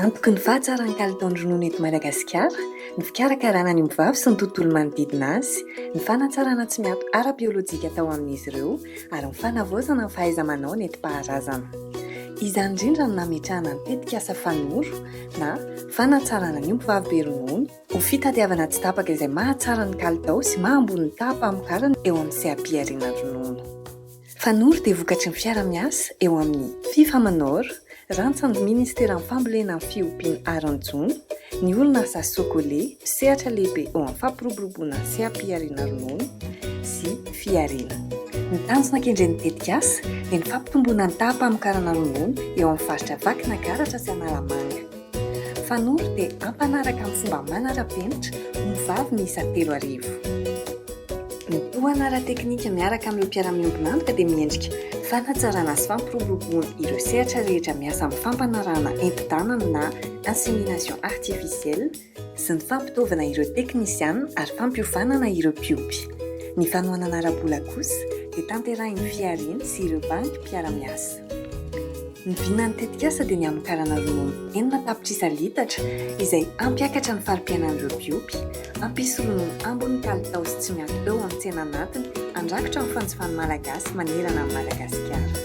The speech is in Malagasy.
Antoky ny fahatsaran'ny kalitaon'ny ronono eto Madagasikara, ny fikarakarana ny ombivavy sy ny tontolo manodidina azy, ny fanatsarana tsy miato ara-biolojika tao amin'izy ireo ary ny fanavaozana ny fahaiza-manao nentim-paharazana. Izany indrindra no nametrahana ny tetikasa fanoro na fanatsarana ny ombivavy be ronono ho fitadiavana tsy tapaka izay mahatsara ny kalitao sy mahambony ny tahampamokarana eo amin'ny seha-piariana ronono. Fanoro dia vokatry ny fiara-miasa eo amin'ny FIFA Manor, rantsan'ny Ministeran'ny Fambolena ny Fiompiana Aranjona, ny orinasa Sokolé, sehatra lehibe eo amin'ny fampiroboroboana ny seha-piariana ronono sy fiariana. Ny tanjona kendren'ny tetikasa dia ny fampitomboana ny tahampamokarana ronono eo amin'ny faritra Vakinankaratra sy Analamanga. Fanoro dia ampanaraka amin'ny fomba manara-penitra ombivavy miisa 3,000. Ny tohanara teknika miaraka amin'ireo mpiara-miombona antoka dia miendrika fanatsarana sy fampiroboroboana ireo sehatra rehetra miasa amin'ny fampanarahana enti-tanana na insémination artificielle sy ny fampitaovana ireo teknisiana ary fampiofanana ireo mpiompy. Ny fanohanana ara-bola kosa dia tanterahin'ny fiariana sy ireo banky mpiara-miasa. Ny vinan'ny tetikasa dia ny amokarana ronono 9 tapitrisa litatra izay ampiakatra ny farim-piainan'ireo mpiompy, ampisy ronono ambony kalitao sy tsy miato eo amin'ny tsena anatiny, andrakotra amin'ny fanjifan'ny malagasy manerana ny Madagasikara.